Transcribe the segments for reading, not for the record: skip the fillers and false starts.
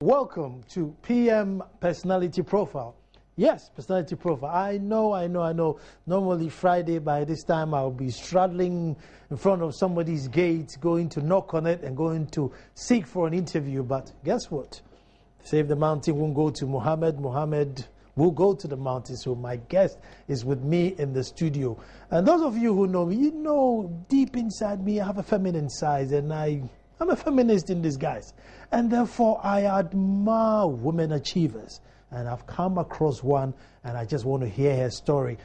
Welcome to PM Personality Profile. Yes, Personality Profile. I know. Normally Friday by this time I'll be straddling in front of somebody's gate, going to knock on it and going to seek for an interview. But guess what? Save the Mountain won't go to Muhammad. Muhammad will go to the mountain. So my guest is with me in the studio. And those of you who know me, you know deep inside me I have a feminine side, and I'm a feminist in disguise. And therefore, I admire women achievers. And I've come across one, and I just want to hear her story.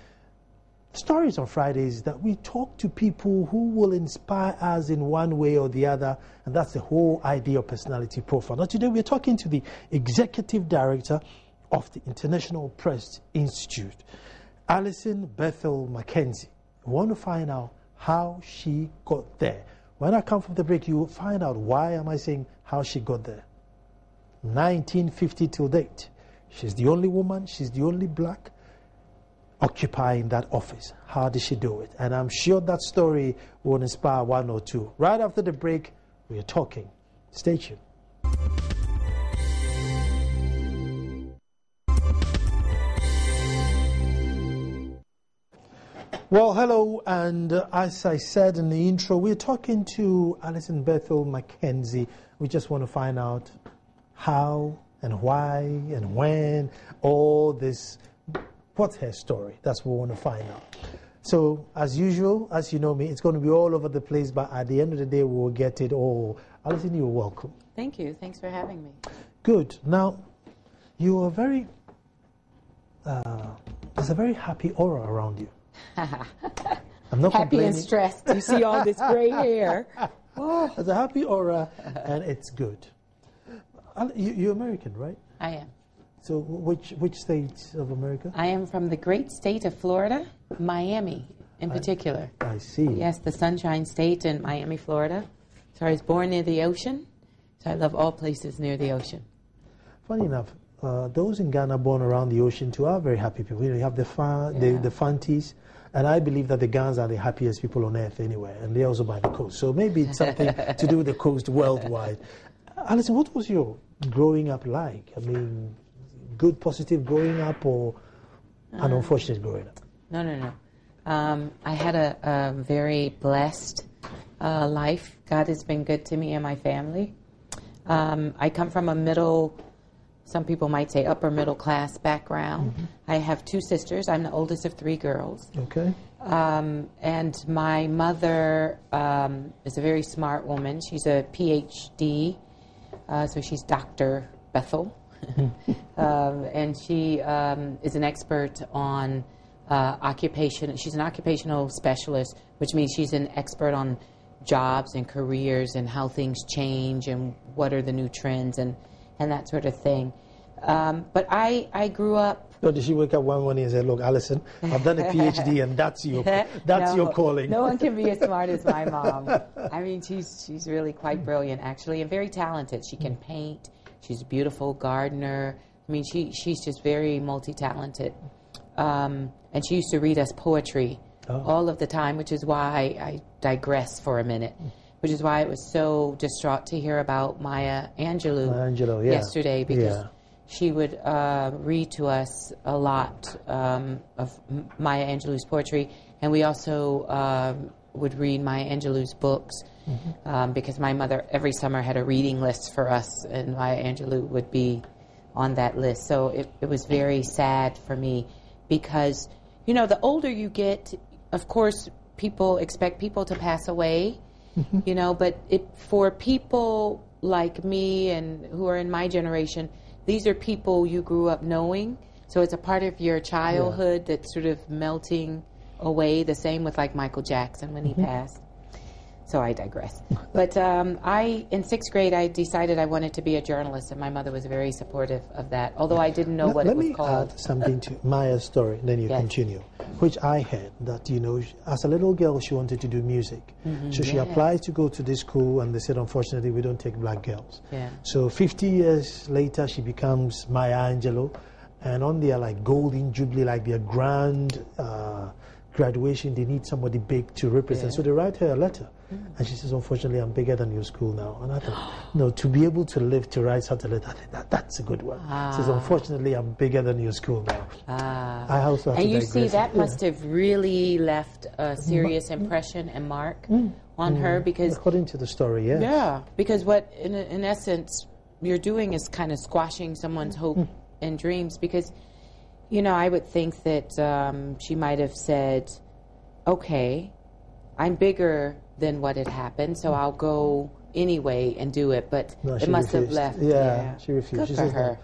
Stories on Fridays that we talk to people who will inspire us in one way or the other. And that's the whole idea of Personality Profile. Now, today we're talking to the Executive Director of the International Press Institute, Alison Bethel McKenzie. We want to find out how she got there. When I come from the break, you will find out why am I saying how she got there. 1950 till date. She's the only woman, she's the only black occupying that office. How did she do it? And I'm sure that story will inspire one or two. Right after the break, we are talking. Stay tuned. Well, hello, and as I said in the intro, we're talking to Alison Bethel McKenzie. We just want to find out how and why and when all this, what's her story? That's what we want to find out. So, as usual, as you know me, it's going to be all over the place, but at the end of the day, we'll get it all. Alison, you're welcome. Thank you. Thanks for having me. Good. Now, you are very, there's a very happy aura around you. I'm not happy and stressed. You see all this gray hair. Oh. It's a happy aura, and it's good. You're American, right? I am. So which state of America? I am from the great state of Florida, Miami in particular. I see. Yes, the Sunshine State in Miami, Florida. So I was born near the ocean, so I love all places near the ocean. Funny enough, those in Ghana born around the ocean too are very happy people. You have the Fantis. And I believe that the Ghanaians are the happiest people on earth anyway, and they're also by the coast. So maybe it's something to do with the coast worldwide. Alison, what was your growing up like? I mean, good, positive growing up, or an unfortunate growing up? No. I had a very blessed life. God has been good to me and my family. I come from a middle, some people might say upper middle class background. Mm-hmm. I have two sisters. I'm the oldest of three girls. Okay. And my mother is a very smart woman. She's a PhD, so she's Dr. Bethel. And she is an expert on occupation. She's an occupational specialist, which means she's an expert on jobs and careers and how things change and what are the new trends and that sort of thing. But I grew up... So did she wake up one morning and say, look, Alison, I've done a PhD and that's your calling? No one can be as smart as my mom. I mean, she's really quite brilliant, actually, and very talented. She can paint. She's a beautiful gardener. I mean, she's just very multi-talented. And she used to read us poetry all of the time, which is why I digress for a minute. Which is why it was so distraught to hear about Maya Angelou yesterday, because she would read to us a lot of Maya Angelou's poetry, and we also would read Maya Angelou's books, because my mother every summer had a reading list for us, and Maya Angelou would be on that list. So it was very sad for me, because, you know, the older you get, of course, people expect people to pass away. You know, but for people like me and who are in my generation, these are people you grew up knowing. So it's a part of your childhood that's sort of melting away. The same with like Michael Jackson when he passed. So I digress. But in sixth grade, I decided I wanted to be a journalist, and my mother was very supportive of that, although I didn't know what it was called. Let me add something to Maya's story, and then you continue, which I heard that, you know, as a little girl, she wanted to do music. So she applied to go to this school, and they said, unfortunately, we don't take black girls. So 50 years later, she becomes Maya Angelou, and on their like golden jubilee, like their grand graduation, they need somebody big to represent. So they write her a letter. And she says, unfortunately, I'm bigger than your school now. And I thought, no, to be able to live to write such a letter, I think that's a good one. She says, unfortunately, I'm bigger than your school now. I also have and to you digress. see, that must have really left a serious impression and mark on her, because according to the story, yes. Yeah, because what, in essence, you're doing is kind of squashing someone's hope and dreams, because, you know, I would think that she might have said, okay, I'm bigger than what had happened, so I'll go anyway and do it, but No, it she must refused. have left. Yeah, she refused. Good She for says her.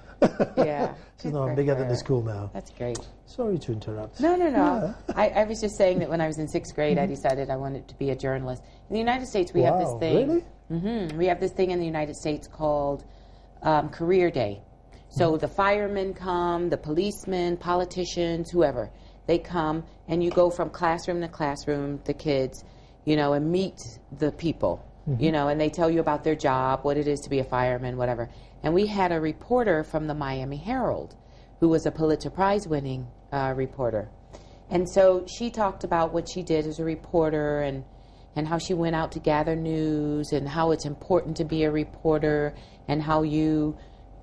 Yeah. She's good not for bigger than her. the school now. That's great. Sorry to interrupt. No. I was just saying that when I was in 6th grade, I decided I wanted to be a journalist. In the United States, we have this thing. Really? We have this thing in the United States called Career Day. So the firemen come, the policemen, politicians, whoever. They come, and you go from classroom to classroom, the kids, you know, and meet the people, you know, and they tell you about their job, what it is to be a fireman, whatever. And we had a reporter from the Miami Herald who was a Pulitzer Prize-winning reporter. And so she talked about what she did as a reporter, and how she went out to gather news, and how it's important to be a reporter, and how you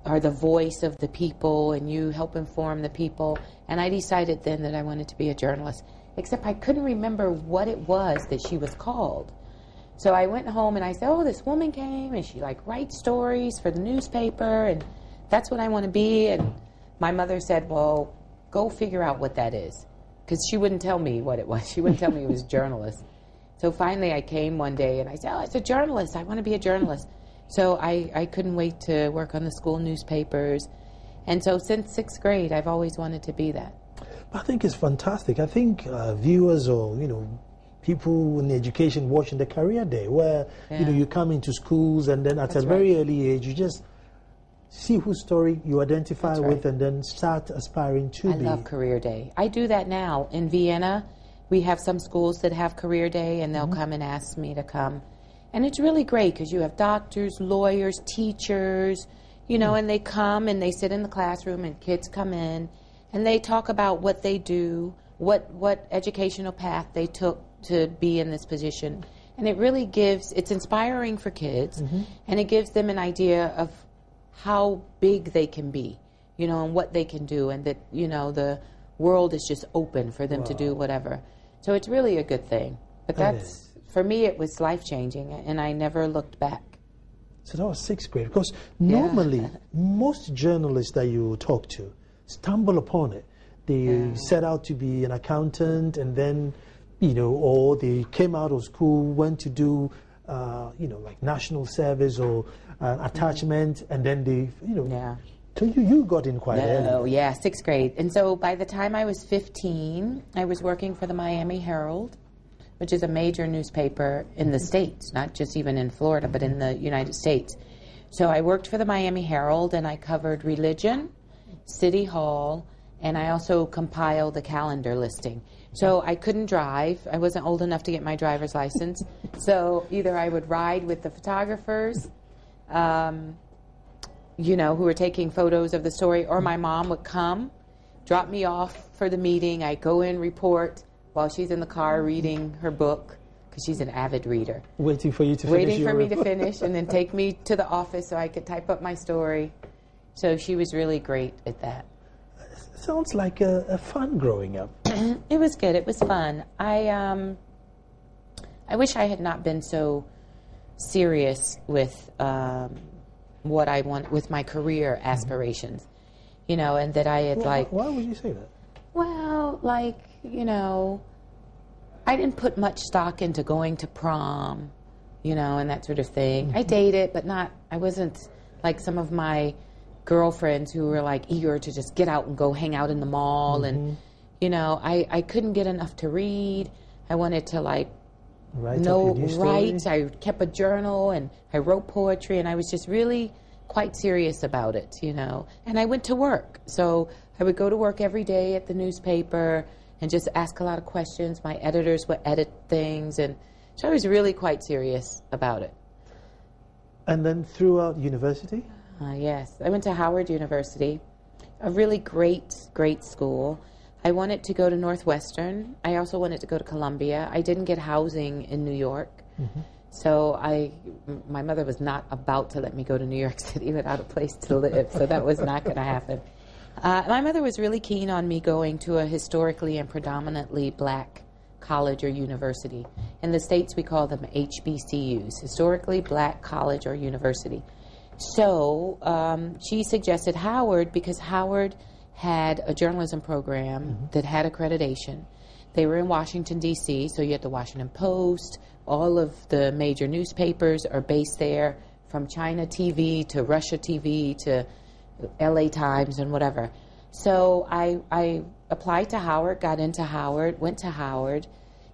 are the voice of the people and you help inform the people. And I decided then that I wanted to be a journalist, except I couldn't remember what it was that she was called. So I went home and I said, oh, this woman came and she like writes stories for the newspaper, and that's what I want to be. And my mother said, well, go figure out what that is, because she wouldn't tell me what it was. She wouldn't tell me it was journalist. So finally I came one day and I said, oh, it's a journalist. I want to be a journalist. So I couldn't wait to work on the school newspapers. And so since 6th grade, I've always wanted to be that. I think it's fantastic. I think viewers or, you know, people in education watching the Career Day, where, you know, you come into schools and then at a very early age, you just see whose story you identify with and then start aspiring to be. I love Career Day. I do that now. In Vienna, we have some schools that have Career Day, and they'll come and ask me to come. And it's really great because you have doctors, lawyers, teachers, you know, and they come and they sit in the classroom, and kids come in and they talk about what they do, what educational path they took to be in this position. And it really gives, it's inspiring for kids, and it gives them an idea of how big they can be, you know, and what they can do, and that, you know, the world is just open for them to do whatever. So it's really a good thing. But that's, for me, it was life-changing, and I never looked back. So that was 6th grade. Because normally, most journalists that you talk to stumble upon it. They set out to be an accountant, and then, you know, or they came out of school, went to do, you know, like national service or attachment, and then they, you know. So you got in quite early. Oh, yeah, 6th grade. And so by the time I was 15, I was working for the Miami Herald, which is a major newspaper in the States, not just even in Florida, but in the United States. So I worked for the Miami Herald, and I covered religion, City Hall, and I also compiled a calendar listing. So I couldn't drive. I wasn't old enough to get my driver's license. So either I would ride with the photographers, you know, who were taking photos of the story, or my mom would come, drop me off for the meeting. I'd go in, report, while she's in the car reading her book, because she's an avid reader. Waiting for you to finish. Waiting for me to finish, and then take me to the office so I could type up my story. So she was really great at that. Sounds like a fun growing up. It was good. It was fun. I wish I had not been so serious with what I want, with my career aspirations, you know, and that I had Why would you say that? Well, like, you know, I didn't put much stock into going to prom, you know, and that sort of thing. I dated, but I wasn't like some of my girlfriends who were like eager to just get out and go hang out in the mall. And, you know, I couldn't get enough to read. I wanted to like write. I kept a journal, and I wrote poetry, and I was just really quite serious about it, you know. And I went to work. So I would go to work every day at the newspaper and just ask a lot of questions. My editors would edit things, and so I was really quite serious about it. And then throughout university? Yes. I went to Howard University, a really great, great school. I wanted to go to Northwestern. I also wanted to go to Columbia. I didn't get housing in New York, So my mother was not about to let me go to New York City without a place to live, so that was not going to happen. My mother was really keen on me going to a historically and predominantly black college or university. In the States, we call them HBCUs, historically black college or university. So she suggested Howard because Howard had a journalism program that had accreditation. They were in Washington, D.C., so you had the Washington Post. All of the major newspapers are based there, from China TV to Russia TV to LA Times and whatever. So I applied to Howard, got into Howard, went to Howard.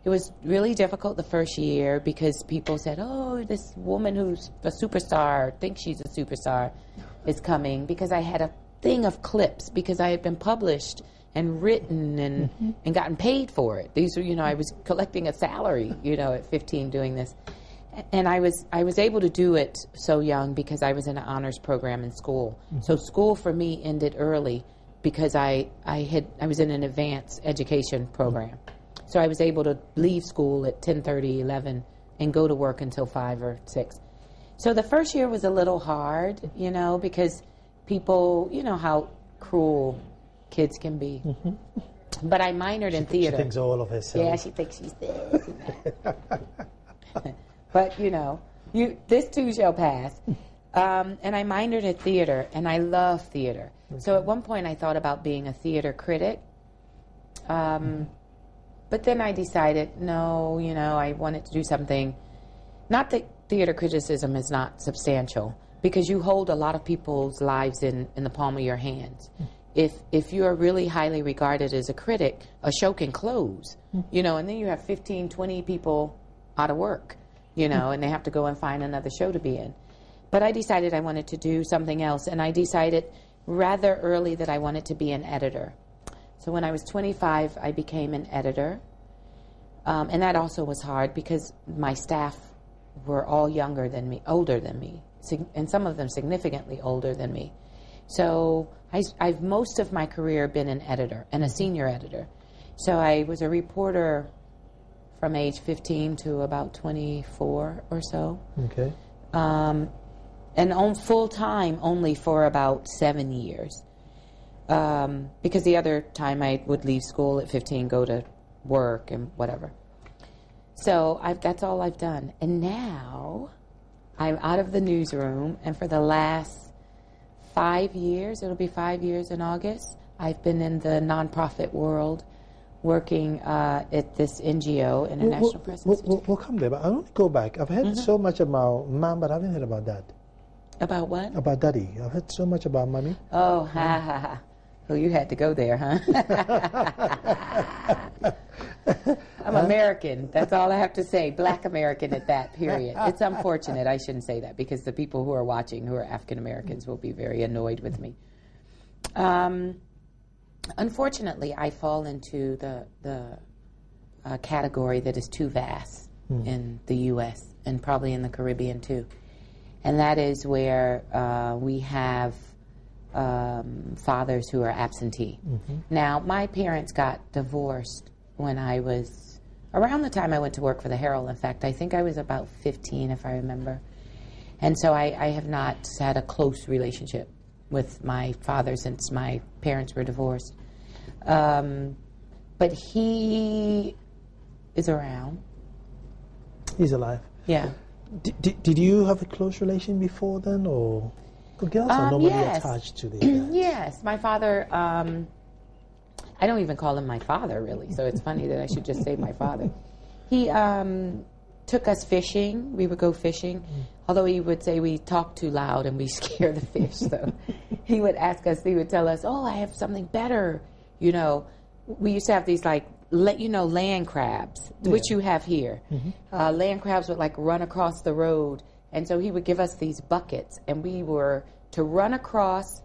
It was really difficult the first year because people said, oh, this woman who's a superstar, thinks she's a superstar, is coming, because I had a thing of clips, because I had been published and written and gotten paid for it. These were, I was collecting a salary, at 15 doing this. And I was able to do it so young because I was in an honors program in school. So school for me ended early because I was in an advanced education program. So I was able to leave school at 10:30, 11, and go to work until 5 or 6. So the first year was a little hard, because people, how cruel kids can be. But I minored in theater. She thinks all of herself. Yeah, she thinks she's this and that. But, this too shall pass. And I minored in theater, and I love theater. So at one point I thought about being a theater critic. But then I decided, no, I wanted to do something. Not that theater criticism is not substantial, because you hold a lot of people's lives in the palm of your hands. If you are really highly regarded as a critic, a show can close, and then you have 15, 20 people out of work, and they have to go and find another show to be in. But I decided I wanted to do something else, and I decided rather early that I wanted to be an editor. So when I was 25, I became an editor, and that also was hard because my staff were all older than me, and some of them significantly older than me. So I've most of my career been an editor and a senior editor. So I was a reporter from age 15 to about 24 or so. Okay. And on full time only for about 7 years. Because the other time I would leave school at 15, go to work and whatever. So that's all I've done. And now I'm out of the newsroom, and for the last 5 years, it'll be 5 years in August, I've been in the nonprofit world working at this NGO, International Press Institute. We'll come there, but I want to go back. I've heard so much about mom, but I haven't heard about dad. About what? About daddy. I've heard so much about mommy. Oh, ha, ha, ha. Well, you had to go there, huh? I'm American. That's all I have to say. Black American at that, period. It's unfortunate. I shouldn't say that because the people who are watching who are African Americans will be very annoyed with me. Unfortunately, I fall into the category that is too vast in the U.S. and probably in the Caribbean, too. And that is where we have fathers who are absentee. Now, my parents got divorced when I was around the time I went to work for the Herald. In fact, I think I was about 15, if I remember. And so I have not had a close relationship with my father since my parents were divorced. But he is around. He's alive. Yeah. Did you have a close relation before then, or girls are normally attached to their dad? Yes, my father. I don't even call him my father, really. So it's funny that I should just say my father. He took us fishing. We would go fishing, although he would say we talk too loud and we scare the fish. So he would ask us. He would tell us, "Oh, I have something better." We used to have these land crabs, which you have here. Land crabs would run across the road, and so he would give us these buckets, and we were to run across,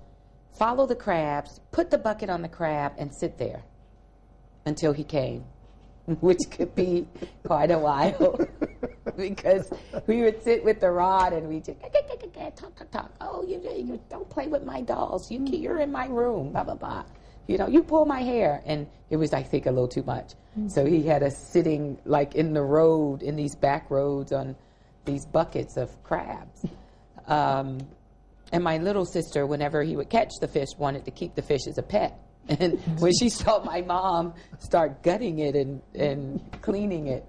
follow the crabs, put the bucket on the crab, and sit there until he came, which could be quite a while because we would sit with the rod and we just talk. Oh, you don't play with my dolls. You're in my room. Blah blah blah. you know, you pull my hair. And it was, I think, a little too much. So he had us sitting like in the road, in these back roads on these buckets of crabs. And my little sister, whenever he would catch the fish, wanted to keep the fish as a pet. And when she saw my mom start gutting it and cleaning it,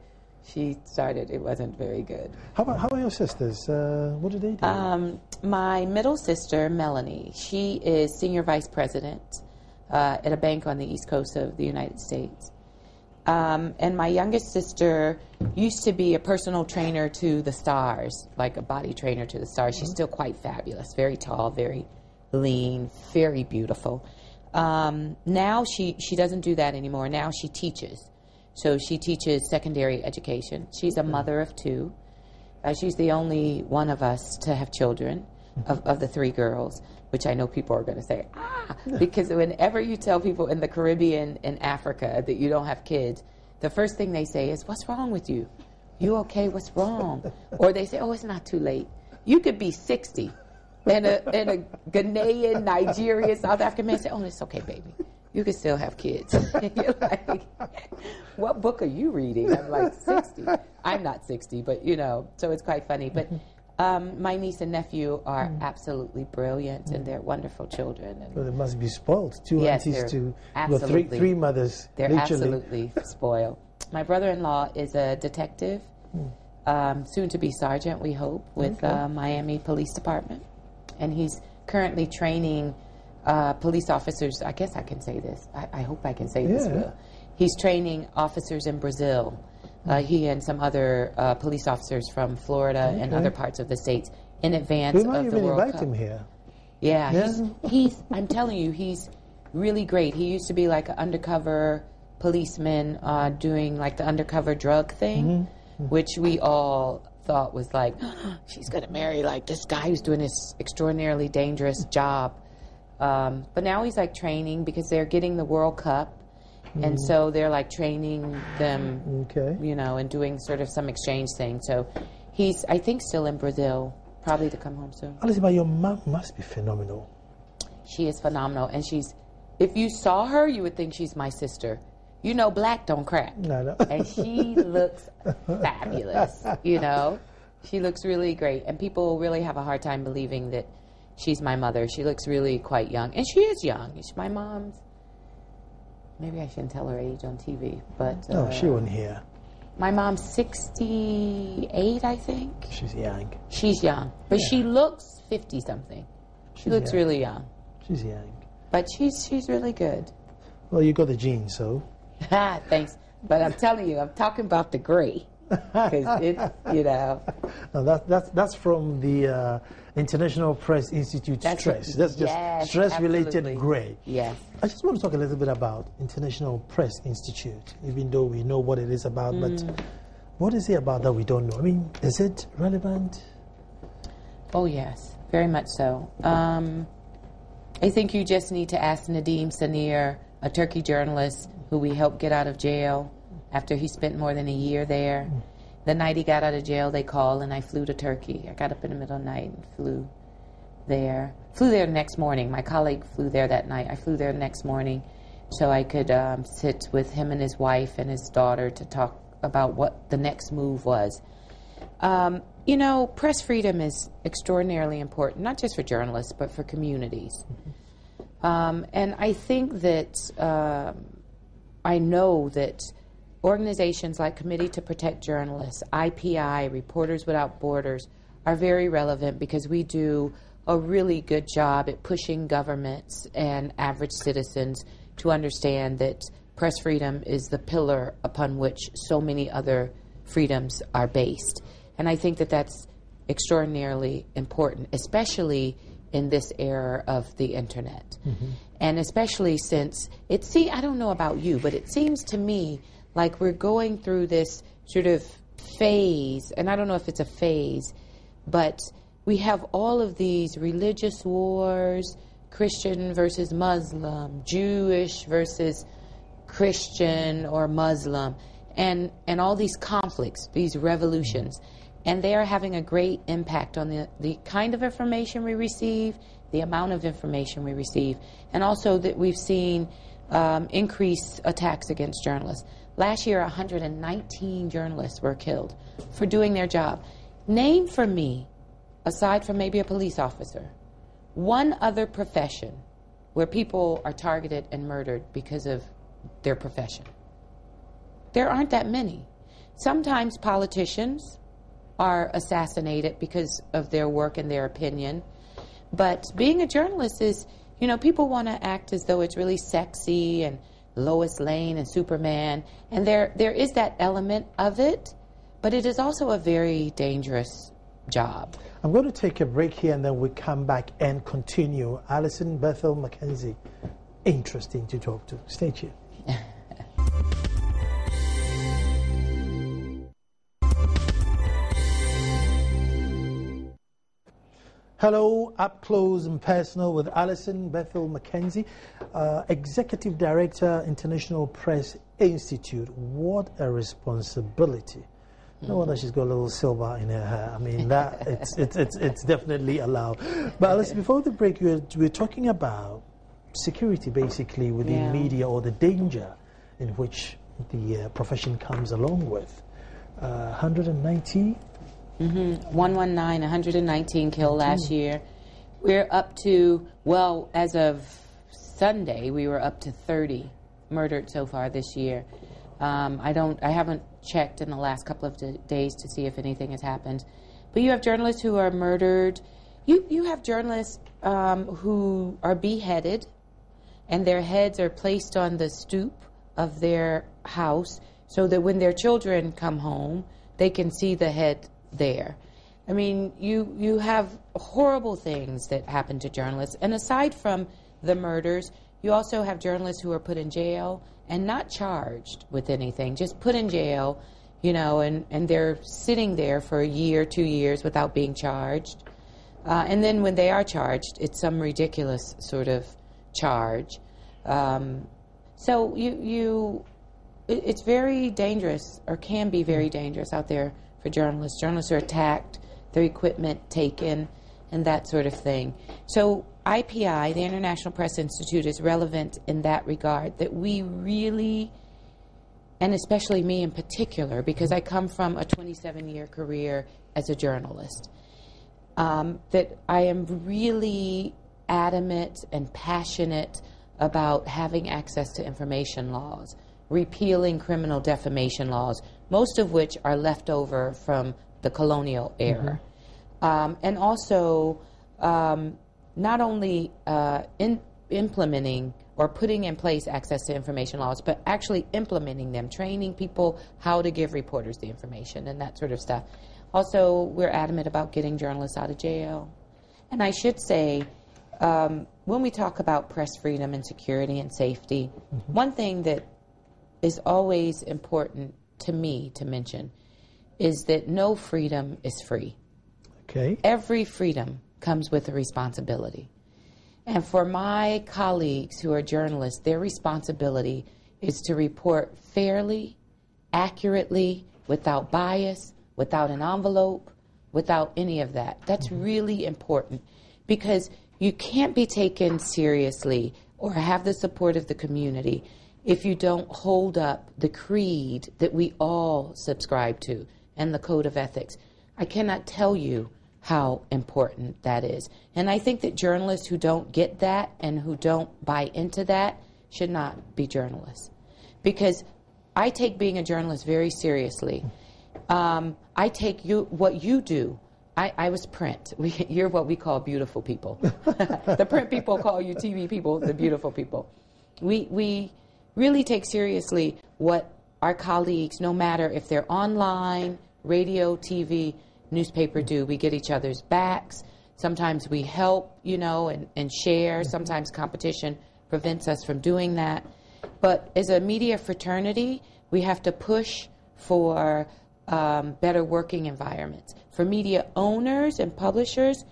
she started, it wasn't very good. How are your sisters? What do they do? My middle sister, Melanie, she is senior vice president at a bank on the East Coast of the United States. And my youngest sister used to be a personal trainer to the stars, like a body trainer to the stars. She's still quite fabulous, very tall, very lean, very beautiful. Now she doesn't do that anymore. Now she teaches. So she teaches secondary education. She's a mother of two. She's the only one of us to have children, of the three girls, which I know people are going to say, because whenever you tell people in the Caribbean and Africa that you don't have kids, the first thing they say is, what's wrong with you? You okay? What's wrong? Or they say, oh, it's not too late. You could be 60. And a Ghanaian, Nigerian, South African man say, oh, it's okay, baby. You can still have kids. You're like, what book are you reading? I'm like, 60. I'm not 60, but, you know, so it's quite funny. But my niece and nephew are absolutely brilliant, and they're wonderful children. And well, they must be spoiled. Two yes, aunties to absolutely. Three mothers. They're literally. absolutely spoiled. My brother-in-law is a detective, soon to be sergeant, we hope, with Miami Police Department. And he's currently training police officers. I guess I can say this. I hope I can say this, Will. He's training officers in Brazil. He and some other police officers from Florida and other parts of the states in advance of the World Cup. We might even invite him here. Yeah. He's I'm telling you, he's really great. He used to be like an undercover policeman doing like the undercover drug thing, which we all thought was like, she's going to marry like this guy who's doing this extraordinarily dangerous job. But now he's like training because they're getting the World Cup. And so they're like training them, you know, and doing sort of some exchange thing. So he's, I think, still in Brazil, probably to come home soon. Alison, but your mom must be phenomenal. She is phenomenal. And she's, if you saw her, you would think she's my sister. You know, black don't crack. No. And she looks fabulous, you know. She looks really great. And people really have a hard time believing that she's my mother. She looks really quite young. And she is young. My mom's, maybe I shouldn't tell her age on TV, but... no, she wouldn't hear. My mom's 68, I think. She's young. She's young. But she looks 50-something. She looks really young. She's young. But she's really good. Well, you got the genes, so... Thanks. But I'm telling you, I'm talking about the gray. Because it's, you know... No, that's from the International Press Institute stress. That's just stress-related gray. Yes. I just want to talk a little bit about International Press Institute, even though we know what it is about. But what is it about that we don't know? I mean, is it relevant? Oh, yes. Very much so. I think you just need to ask Nadim Sanir, a Turkey journalist who we helped get out of jail after he spent more than a year there. The night he got out of jail, they called, and I flew to Turkey. I got up in the middle of the night and flew there. Flew there the next morning. My colleague flew there that night. I flew there the next morning so I could sit with him and his wife and his daughter to talk about what the next move was. You know, press freedom is extraordinarily important, not just for journalists, but for communities. And I think that I know that organizations like Committee to Protect Journalists, IPI, Reporters Without Borders, are very relevant because we do a really good job at pushing governments and average citizens to understand that press freedom is the pillar upon which so many other freedoms are based. And I think that that's extraordinarily important, especially in this era of the internet. And especially since I don't know about you, but it seems to me like we're going through this sort of phase, and I don't know if it's a phase, but we have all of these religious wars, Christian versus Muslim, Jewish versus Christian or Muslim, and all these conflicts, these revolutions. And they are having a great impact on the kind of information we receive the amount of information we receive, and also that we've seen increased attacks against journalists. Last year, 119 journalists were killed for doing their job. Name for me, aside from maybe a police officer, one other profession where people are targeted and murdered because of their profession. There aren't that many. Sometimes politicians are assassinated because of their work and their opinion. But being a journalist is, you know, people want to act as though it's really sexy and Lois Lane and Superman. And there is that element of it, but it is also a very dangerous job. I'm going to take a break here and then we come back and continue. Alison Bethel, McKenzie, interesting to talk to. Stay tuned. Hello, up close and personal with Alison Bethel McKenzie, Executive Director, International Press Institute. What a responsibility. No wonder she's got a little silver in her hair. I mean, that it's definitely allowed. But Alison, before the break, we're talking about security, basically, within media, or the danger in which the profession comes along with. 190? 119 killed last year. We're up to, well, as of Sunday, we were up to 30 murdered so far this year. I haven't checked in the last couple of days to see if anything has happened. But you have journalists who are murdered. You have journalists who are beheaded, and their heads are placed on the stoop of their house so that when their children come home, they can see the head there. I mean, you have horrible things that happen to journalists. And aside from the murders, you also have journalists who are put in jail and not charged with anything, just put in jail, you know, and they're sitting there for a year, 2 years without being charged. And then when they are charged, it's some ridiculous sort of charge. So it's very dangerous, or can be very dangerous out there for journalists. Journalists are attacked, their equipment taken, and that sort of thing. So IPI, the International Press Institute, is relevant in that regard, that we really, and especially me in particular, because I come from a 27-year career as a journalist, that I am really adamant and passionate about having access to information laws, repealing criminal defamation laws, most of which are left over from the colonial era. And also not only implementing or putting in place access to information laws, but actually implementing them, training people how to give reporters the information and that sort of stuff. Also, we're adamant about getting journalists out of jail. And I should say, when we talk about press freedom and security and safety, one thing that is always important to me to mention is that no freedom is free. Okay. Every freedom comes with a responsibility. And for my colleagues who are journalists, their responsibility is to report fairly, accurately, without bias, without an envelope, without any of that. That's really important, because you can't be taken seriously or have the support of the community if you don't hold up the creed that we all subscribe to and the code of ethics. I cannot tell you how important that is. And I think that journalists who don't get that and who don't buy into that should not be journalists. Because I take being a journalist very seriously. I take what you do. I was print. You're what we call beautiful people. The print people call you TV people, the beautiful people. We really take seriously what our colleagues, no matter if they're online, radio, TV, newspaper, do. We get each other's backs. Sometimes we help, you know, and share. Sometimes competition prevents us from doing that. But as a media fraternity, we have to push for better working environments. For media owners and publishers,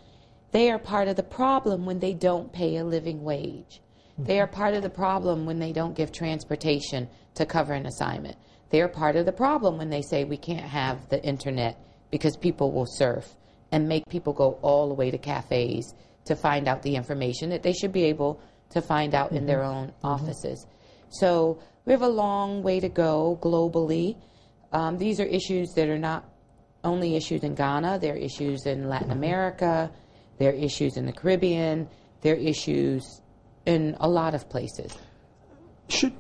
they are part of the problem when they don't pay a living wage. They are part of the problem when they don't give transportation to cover an assignment. They are part of the problem when they say we can't have the internet because people will surf and make people go all the way to cafes to find out the information that they should be able to find out in their own offices. So we have a long way to go globally. These are issues that are not only issues in Ghana. They're issues in Latin America. They're issues in the Caribbean. They're issues in a lot of places. Should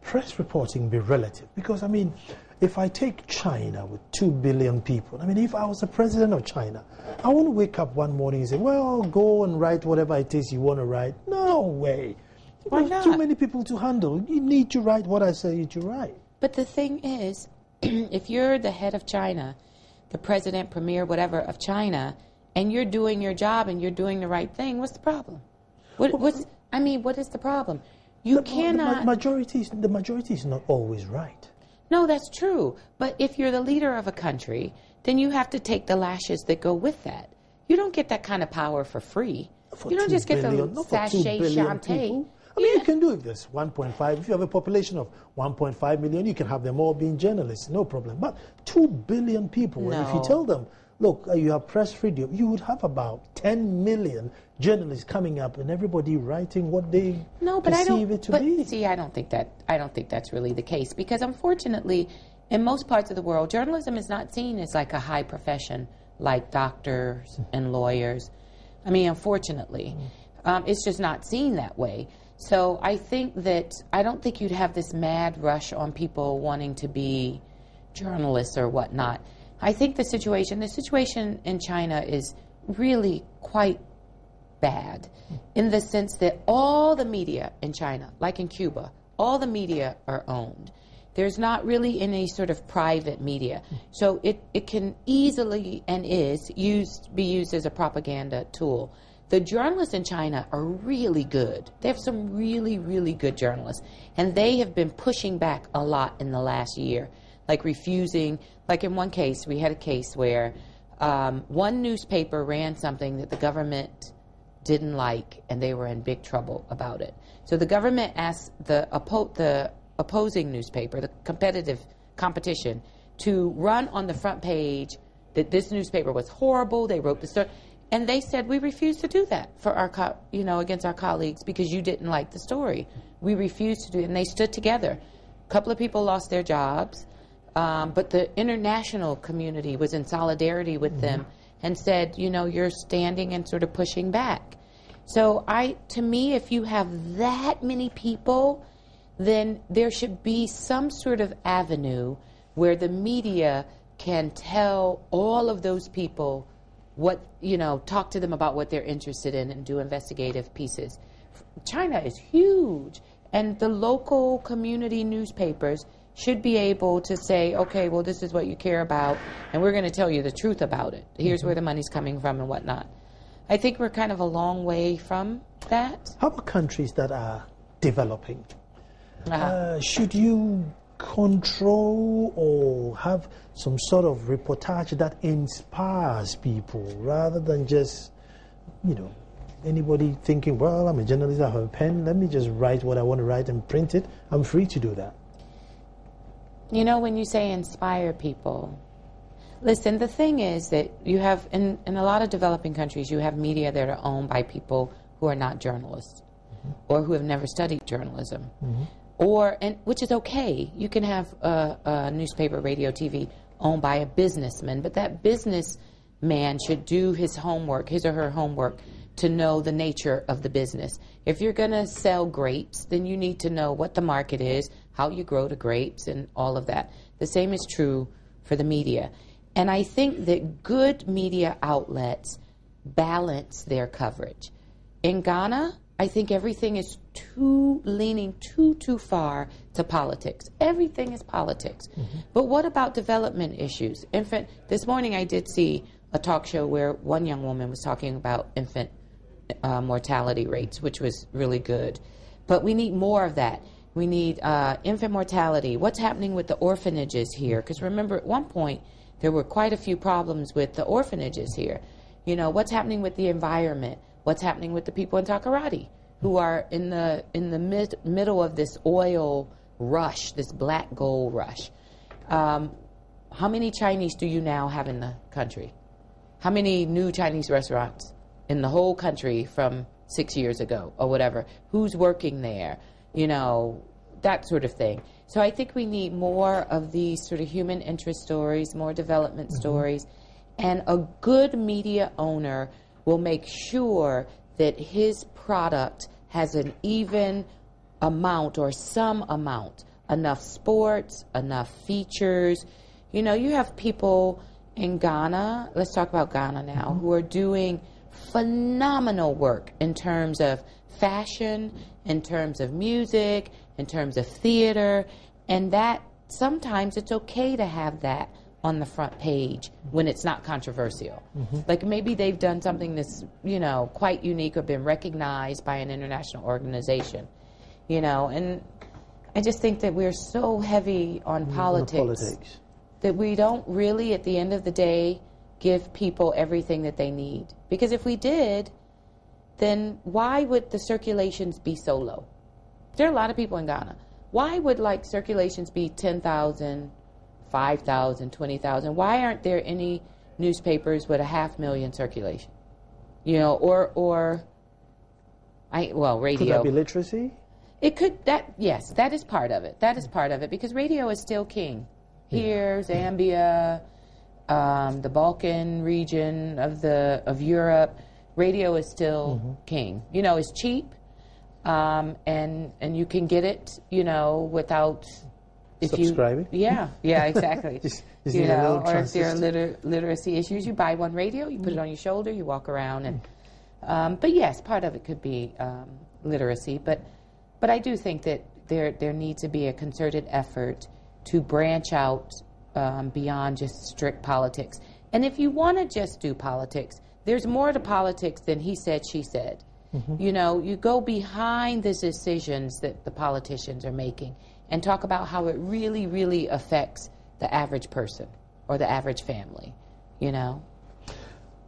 press reporting be relative? Because, I mean, if I take China with 2 billion people, I mean, if I was the president of China, I wouldn't wake up one morning and say, well, go and write whatever it is you want to write. No way. Why not? Too many people to handle. You need to write what I say you to write. But the thing is, if you're the head of China, the president, premier, whatever, of China, and you're doing your job and you're doing the right thing, what's the problem? What is the problem? The majority is not always right. No, that's true. But if you're the leader of a country, then you have to take the lashes that go with that. You don't get that kind of power for free. You don't just get the sachet chanté. I mean, you can do it. There's 1.5. If you have a population of 1.5 million, you can have them all being journalists, no problem. But 2 billion people, and if you tell them, look, you have press freedom, you would have about 10 million journalists coming up and everybody writing what they perceive it to be. See, I don't think that's really the case, because unfortunately, in most parts of the world, journalism is not seen as like a high profession like doctors and lawyers. I mean, unfortunately, it's just not seen that way. So I don't think you'd have this mad rush on people wanting to be journalists or whatnot. I think the situation in China is really quite bad, in the sense that all the media in China, like in Cuba, all the media are owned. There's not really any sort of private media. So it can easily and be used as a propaganda tool. The journalists in China are really good. They have some really, really good journalists. And they have been pushing back a lot in the last year, like refusing. Like in one case, we had a case where one newspaper ran something that the government didn't like, and they were in big trouble about it. So the government asked the opposing newspaper, the competition, to run on the front page that this newspaper was horrible. They wrote the story. And they said, we refuse to do that for our, against our colleagues because you didn't like the story. We refuse to do it. And they stood together. A couple of people lost their jobs, but the international community was in solidarity with them and said, you're standing and sort of pushing back. So to me, if you have that many people, then there should be some sort of avenue where the media can tell all of those people talk to them about what they're interested in and do investigative pieces. China is huge, and the local community newspapers should be able to say, okay, well, this is what you care about, and we're going to tell you the truth about it. Here's where the money's coming from and whatnot. I think we're kind of a long way from that. How about countries that are developing? Should you control or have some sort of reportage that inspires people rather than just, anybody thinking, well, I'm a journalist, I have a pen, let me just write what I want to write and print it. I'm free to do that. When you say inspire people, listen, the thing is that you have, in a lot of developing countries, you have media that are owned by people who are not journalists or who have never studied journalism. Which is okay. You can have a newspaper, radio, TV owned by a businessman, but that businessman should do his or her homework, to know the nature of the business. If you're going to sell grapes, then you need to know what the market is, how you grow the grapes, and all of that. The same is true for the media. And I think that good media outlets balance their coverage. In Ghana, I think everything is leaning too far to politics. Everything is politics. But what about development issues? This morning I did see a talk show where one young woman was talking about infant mortality rates, which was really good. But we need more of that. We need infant mortality. What's happening with the orphanages here? Because remember, at one point, there were quite a few problems with the orphanages here. What's happening with the environment? What's happening with the people in Takoradi who are in the middle of this oil rush, this black gold rush? How many Chinese do you now have in the country? How many new Chinese restaurants in the whole country from 6 years ago or whatever. Who's working there? You know, that sort of thing. So I think we need more of these sort of human interest stories, more development stories, and a good media owner will make sure that his product has an even amount or some amount, enough sports, enough features. You know, you have people in Ghana, let's talk about Ghana now, who are doing phenomenal work in terms of fashion, in terms of music, in terms of theater, and that sometimes it's okay to have that on the front page when it's not controversial. Like maybe they've done something that's, you know, quite unique or been recognized by an international organization, you know, and I just think that we're so heavy on politics that we don't really, at the end of the day, give people everything that they need. Because if we did, then why would the circulations be so low? There are a lot of people in Ghana. Why would, like, circulations be 10,000, 5,000, 20,000? Why aren't there any newspapers with 500,000 circulation? You know, or radio. Could that be literacy? It could, yes, that is part of it. That is part of it, because radio is still king. Here, Zambia, the Balkan region of Europe, radio is still king. You know, it's cheap, and you can get it, you know, without subscribing. Yeah, exactly. Just you know, or if there are literacy issues, you buy one radio, you put it on your shoulder, you walk around, and but yes, part of it could be literacy, but I do think that there needs to be a concerted effort to branch out beyond just strict politics. And if you want to just do politics, there's more to politics than he said, she said. You know, you go behind the decisions that the politicians are making and talk about how it really, really affects the average person or the average family, you know.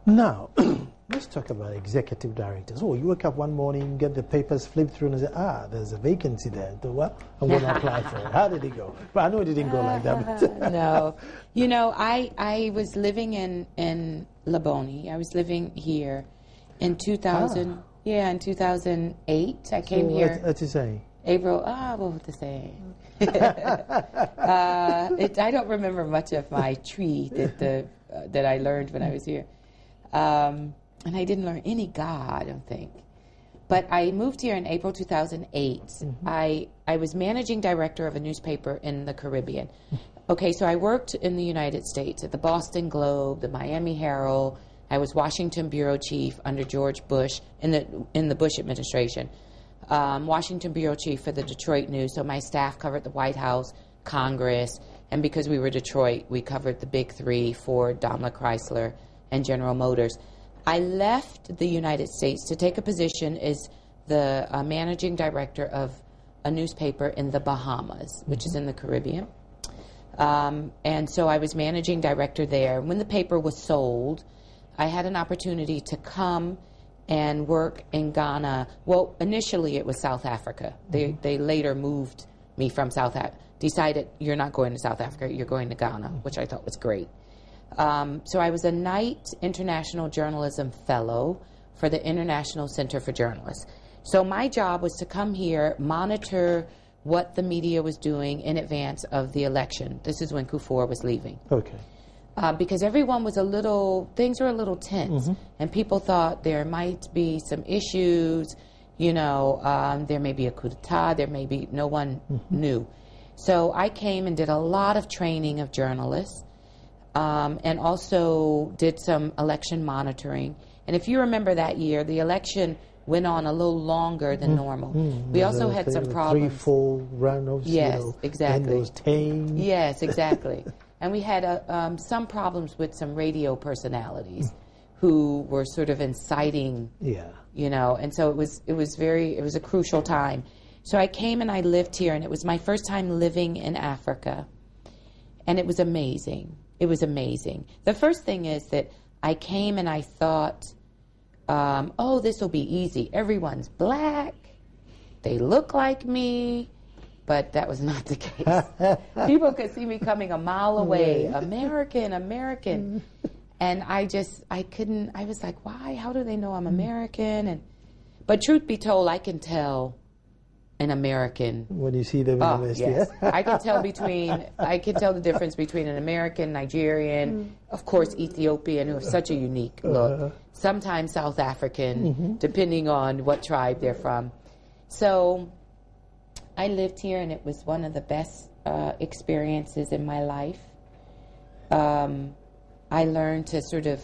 Now, let's talk about executive directors. Oh, you wake up one morning, get the papers, flip through, and say, there's a vacancy there. Well, I'm going to apply for it. How did it go? But I know it didn't go like that. No. You know, I was living in Laboni. I was living here in 2000. Yeah, in 2008. I came here. What's it saying? April, what was it saying? I don't remember much of my tree that I learned when I was here. And I didn't learn any Ga, I don't think. But I moved here in April 2008. I was managing director of a newspaper in the Caribbean. Okay, so I worked in the United States at the Boston Globe, the Miami Herald. I was Washington bureau chief under George Bush in the Bush administration. Washington bureau chief for the Detroit News. So my staff covered the White House, Congress, and because we were Detroit, we covered the big three: Ford, Daimler, Chrysler, and General Motors. I left the United States to take a position as the managing director of a newspaper in the Bahamas, which is in the Caribbean. And so I was managing director there. When the paper was sold, I had an opportunity to come and work in Ghana. Well, initially it was South Africa. They later moved me from South Africa, decided you're not going to South Africa, you're going to Ghana, which I thought was great. So I was a Knight International Journalism Fellow for the International Center for Journalists. So my job was to come here, monitor what the media was doing in advance of the election. This is when Kufuor was leaving. Okay. Because everyone was things were a little tense, and people thought there might be some issues, you know, there may be a coup d'etat, there may be, no one knew. So I came and did a lot of training of journalists, and also did some election monitoring. And if you remember that year, the election went on a little longer than normal. We also had some problems. 3 full runoffs. Yes, you know, exactly. And those tame. Yes, exactly. And we had some problems with some radio personalities who were sort of inciting, you know, and so it was a crucial time. So I came and I lived here, and it was my first time living in Africa, and it was amazing. It was amazing. The first thing is that I came and I thought, this will be easy. Everyone's black. They look like me. But that was not the case. People could see me coming a mile away. American. And I couldn't, I was like, why? How do they know I'm American? But truth be told, I can tell an American. When you see them in the list, yes. yeah? I can tell the difference between an American, Nigerian, of course Ethiopian, who have such a unique look, sometimes South African, depending on what tribe they're from. So I lived here, and it was one of the best experiences in my life. I learned to sort of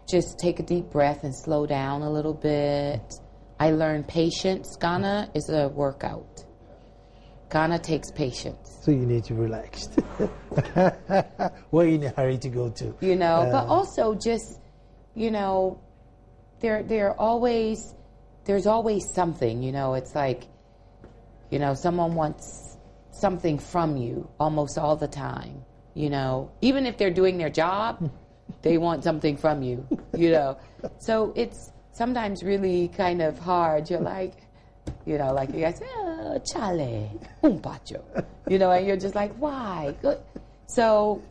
just take a deep breath and slow down a little bit. I learned patience. Ghana is a workout. Ghana takes patience. So you need to relax. Where are you in a hurry to go to? You know, but also just, you know, there's always something, you know. It's like, you know, someone wants something from you almost all the time, you know. Even if they're doing their job, they want something from you, you know. So it's sometimes really kind of hard. You're like, you know, like you guys, chale, un pacho, you know, and you're just like, why? So,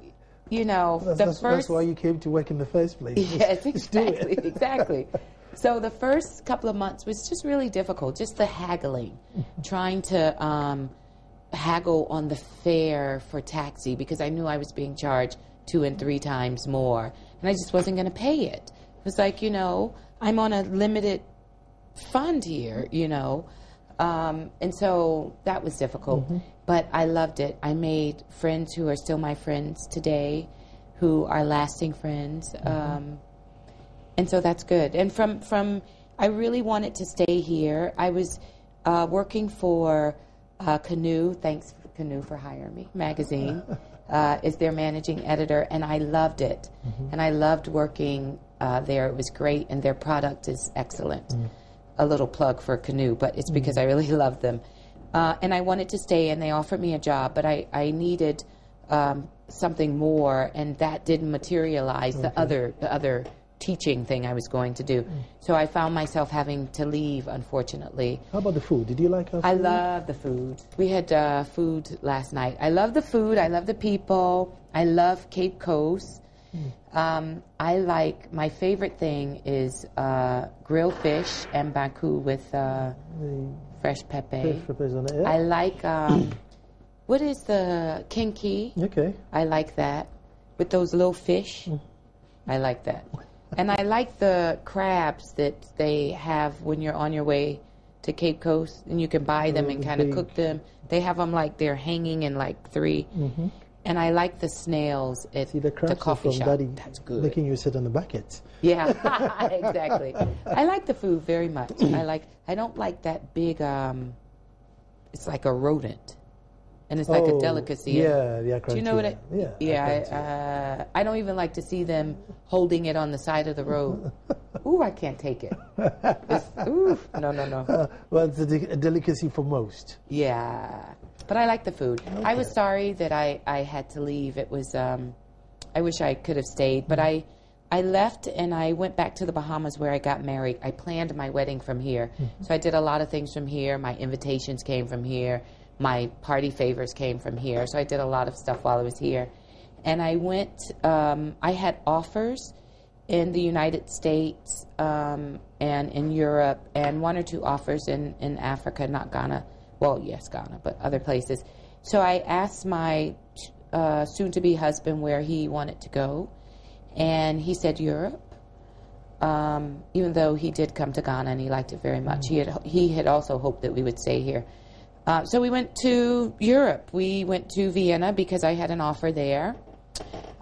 you know, that's why you came to work in the first place. Yes, exactly, exactly. So the first couple of months was just really difficult, just the haggling, trying to haggle on the fare for taxi, because I knew I was being charged 2 and 3 times more, and I just wasn't going to pay it. It was like, you know, I'm on a limited fund here, you know, and so that was difficult. But I loved it. I made friends who are still my friends today, who are lasting friends, and so that's good. And from I really wanted to stay here. I was working for Canoe. Thanks, Canoe, for hiring me. Magazine is their managing editor, and I loved it. And I loved working there. It was great, and their product is excellent. A little plug for Canoe, but it's because I really loved them. And I wanted to stay, and they offered me a job, but I needed something more, and that didn't materialize, the other teaching thing I was going to do. So I found myself having to leave, unfortunately. How about the food? Did you like our food? I love the food. We had food last night. I love the food. I love the people. I love Cape Coast. I like, my favorite thing is grilled fish and baku with fresh pepe. Fresh peppers on it, yeah. I like, what is the kinky? Okay. I like that. With those little fish. I like that. And I like the crabs that they have when you're on your way to Cape Coast, and you can buy them and kind of cook them. They have them like they're hanging in like 3. And I like the snails at the coffee shop. Daddy, that's good. Making you sit on the bucket. Yeah, exactly. I like the food very much. I don't like that big, it's like a rodent. And it's like a delicacy. Yeah, yeah. Do you know what it? I don't even like to see them holding it on the side of the road. Ooh, I can't take it. No. Well, it's a delicacy for most. Yeah, but I like the food. Okay. I was sorry that I had to leave. It was, I wish I could have stayed, but I left and I went back to the Bahamas where I got married. I planned my wedding from here. So I did a lot of things from here. My invitations came from here. My party favors came from here. So I did a lot of stuff while I was here. And I went, I had offers in the United States and in Europe, and 1 or 2 offers in Africa, not Ghana. Well, yes, Ghana, but other places. So I asked my soon-to-be husband where he wanted to go, and he said Europe. Even though he did come to Ghana and he liked it very much. He had also hoped that we would stay here. So we went to Europe. We went to Vienna because I had an offer there.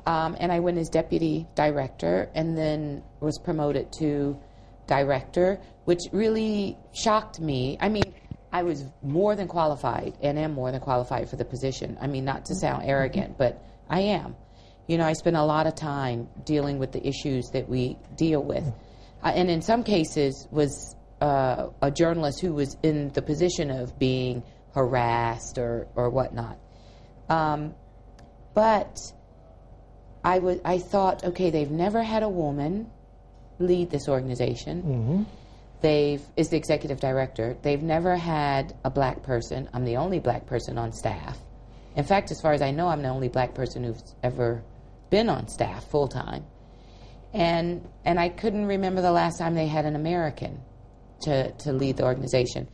And I went as deputy director and then was promoted to director, which really shocked me. I mean, I was more than qualified and am more than qualified for the position. I mean, not to sound arrogant, but I am. You know, I spent a lot of time dealing with the issues that we deal with. And in some cases was a journalist who was in the position of being harassed or whatnot. But I thought, okay, they've never had a woman lead this organization. Is the executive director. They've never had a black person. I'm the only black person on staff. In fact, as far as I know, I'm the only black person who's ever been on staff full time. and I couldn't remember the last time they had an American to lead the organization.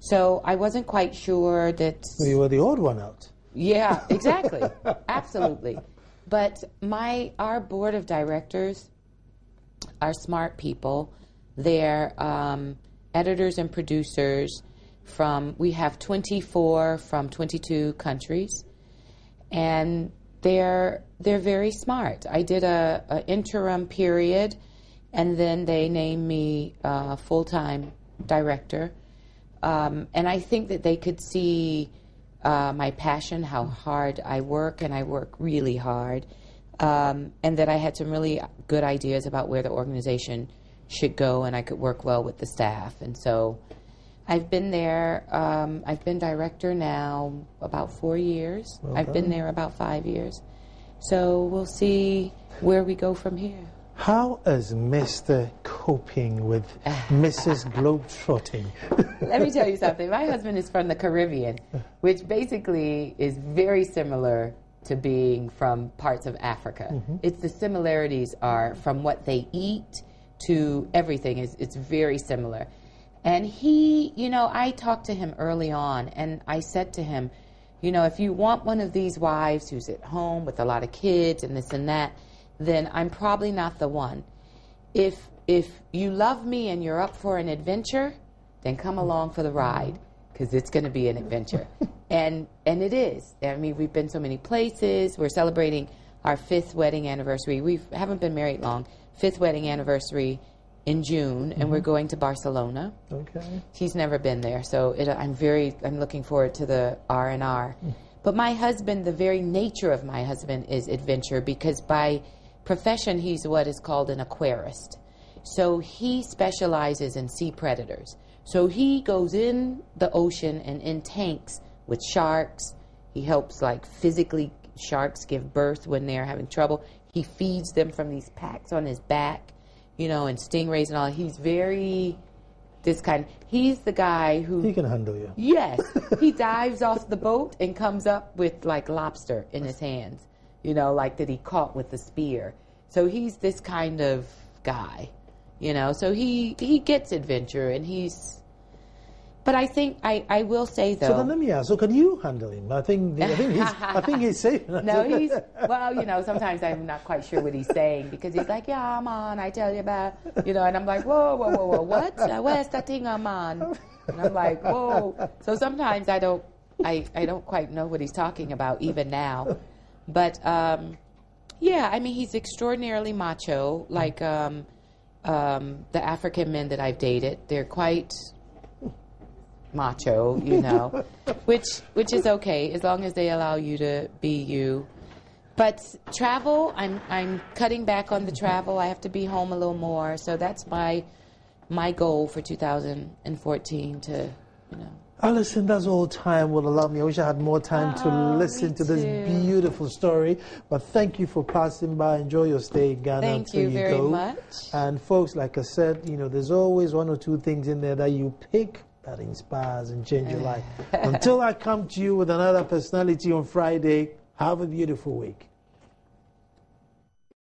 So I wasn't quite sure that... So you were the odd one out. Yeah, exactly. Absolutely. But our board of directors are smart people. They're editors and producers we have 24 from 22 countries, and they're very smart. I did a interim period, and then they named me full-time director. And I think that they could see my passion, how hard I work, and I work really hard, and that I had some really good ideas about where the organization should go, and I could work well with the staff. And so I've been there. I've been director now about 4 years. Okay. I've been there about 5 years. So we'll see where we go from here. How is Mr. coping with Mrs. Globetrotting? Let me tell you something. My husband is from the Caribbean, which basically is very similar to being from parts of Africa. Mm-hmm. The similarities are from what they eat to everything. It's very similar. And he, I talked to him early on, and I said to him, if you want one of these wives who's at home with a lot of kids and this and that, then I'm probably not the one. If you love me and you're up for an adventure, then come along for the ride, because it's going to be an adventure. And it is. I mean, we've been so many places. We're celebrating our 5th wedding anniversary. We haven't been married long. 5th wedding anniversary in June, and we're going to Barcelona. Okay. He's never been there, so I'm looking forward to the R&R. But my husband, the very nature of my husband is adventure, because by profession he's what is called an aquarist. So he specializes in sea predators. So he goes in the ocean and in tanks with sharks. He helps physically sharks give birth when they're having trouble. He feeds them from these packs on his back, and stingrays and all. He's very he's the guy who... He can handle you. Yes. He dives off the boat and comes up with lobster in his hands, that he caught with the spear. So he's this kind of guy, so he gets adventure, and he's... But I think I will say, though... So then let me ask, so can you handle him? I think he's safe. No, sometimes I'm not quite sure what he's saying, because he's like, yeah, I'm on, I tell you about, and I'm like, whoa, what? Where's that thing I'm on? And I'm like, whoa. So sometimes I don't quite know what he's talking about, even now. But, he's extraordinarily macho, like the African men that I've dated. They're quite... macho, which is okay as long as they allow you to be you. But travel, I'm cutting back on the travel. I have to be home a little more, so that's my goal for 2014 to, Alison, that's all time will allow me. I wish I had more time to listen to this beautiful story. But thank you for passing by. Enjoy your stay in Ghana. Thank you very much. And folks, like I said, there's always 1 or 2 things in there that you pick that inspires and change your life. Until I come to you with another personality on Friday, have a beautiful week.